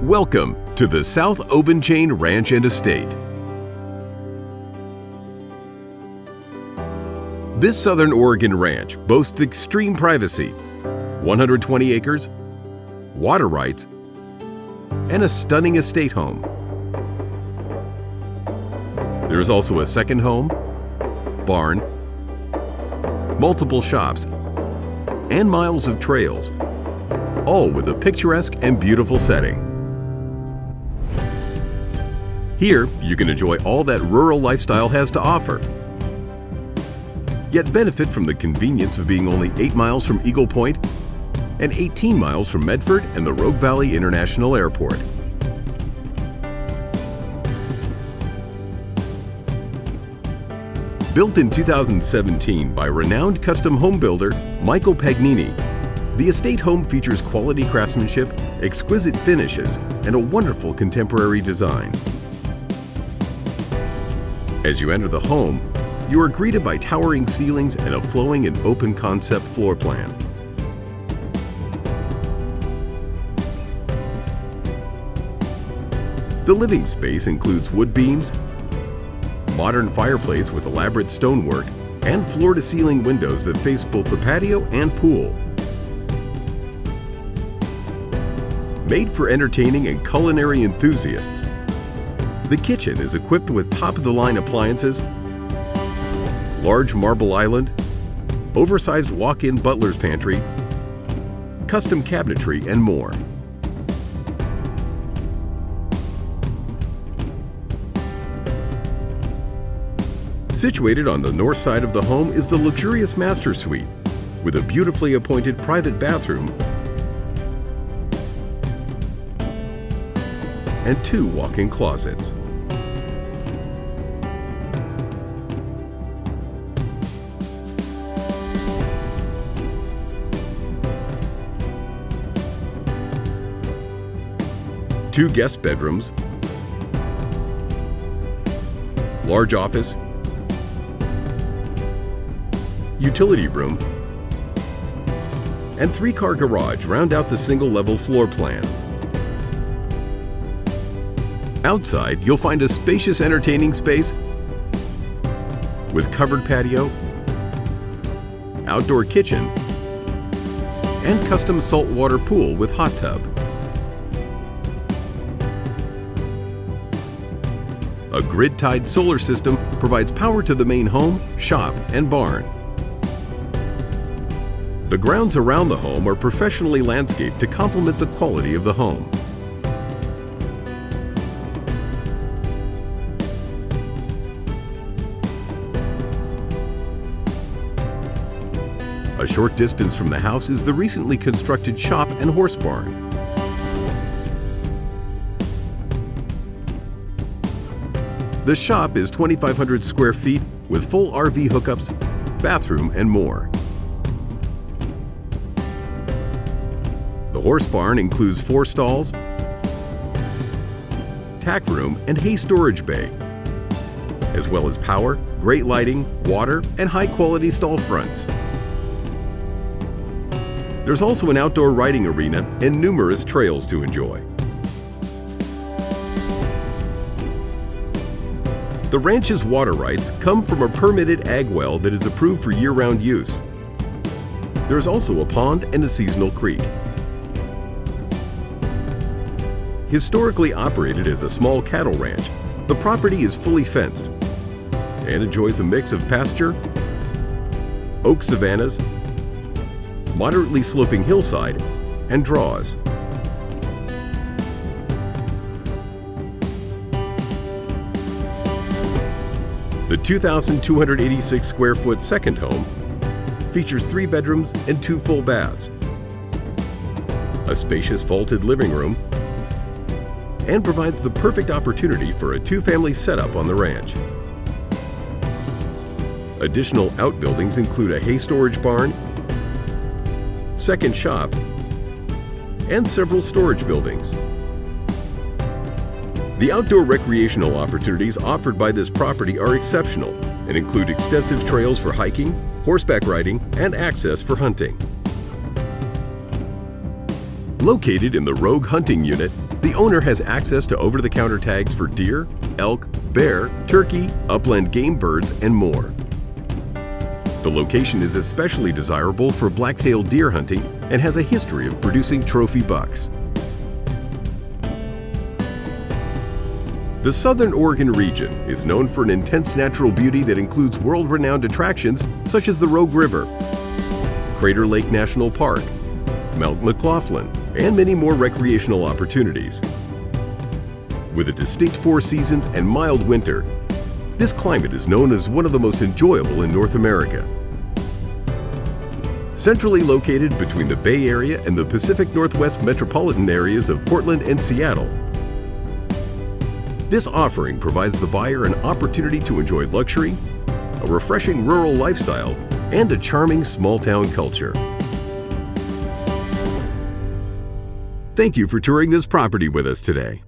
Welcome to the South Obenchain Ranch and Estate. This Southern Oregon ranch boasts extreme privacy, 120 acres, water rights, and a stunning estate home. There is also a second home, barn, multiple shops, and miles of trails, all with a picturesque and beautiful setting. Here, you can enjoy all that rural lifestyle has to offer, yet benefit from the convenience of being only 8 miles from Eagle Point and 18 miles from Medford and the Rogue Valley International Airport. Built in 2017 by renowned custom home builder Michael Pagnini, the estate home features quality craftsmanship, exquisite finishes, and a wonderful contemporary design. As you enter the home, you are greeted by towering ceilings and a flowing and open concept floor plan. The living space includes wood beams, modern fireplace with elaborate stonework, and floor-to-ceiling windows that face both the patio and pool. Made for entertaining and culinary enthusiasts, the kitchen is equipped with top-of-the-line appliances, large marble island, oversized walk-in butler's pantry, custom cabinetry, and more. Situated on the north side of the home is the luxurious master suite, with a beautifully appointed private bathroom and 2 walk-in closets. Two guest bedrooms, large office, utility room, and 3-car garage round out the single-level floor plan. Outside, you'll find a spacious entertaining space with covered patio, outdoor kitchen, and custom saltwater pool with hot tub. A grid-tied solar system provides power to the main home, shop, and barn. The grounds around the home are professionally landscaped to complement the quality of the home. A short distance from the house is the recently constructed shop and horse barn. The shop is 2,500 square feet with full RV hookups, bathroom, and more. The horse barn includes 4 stalls, tack room, and hay storage bay, as well as power, great lighting, water, and high-quality stall fronts. There's also an outdoor riding arena and numerous trails to enjoy. The ranch's water rights come from a permitted ag well that is approved for year-round use. There is also a pond and a seasonal creek. Historically operated as a small cattle ranch, the property is fully fenced and enjoys a mix of pasture, oak savannas, moderately sloping hillside, and draws. The 2,286 square foot second home features 3 bedrooms and 2 full baths, a spacious vaulted living room, and provides the perfect opportunity for a 2-family setup on the ranch. Additional outbuildings include a hay storage barn, second shop, and several storage buildings. The outdoor recreational opportunities offered by this property are exceptional and include extensive trails for hiking, horseback riding, and access for hunting. Located in the Rogue Hunting Unit, The owner has access to over-the-counter tags for deer, elk, bear, turkey, upland game birds, and more. The location is especially desirable for black-tailed deer hunting and has a history of producing trophy bucks. The Southern Oregon region is known for an intense natural beauty that includes world-renowned attractions such as the Rogue River, Crater Lake National Park, Mount McLaughlin, and many more recreational opportunities. With a distinct 4 seasons and mild winter, this climate is known as one of the most enjoyable in North America. Centrally located between the Bay Area and the Pacific Northwest metropolitan areas of Portland and Seattle, this offering provides the buyer an opportunity to enjoy luxury, a refreshing rural lifestyle, and a charming small-town culture. Thank you for touring this property with us today.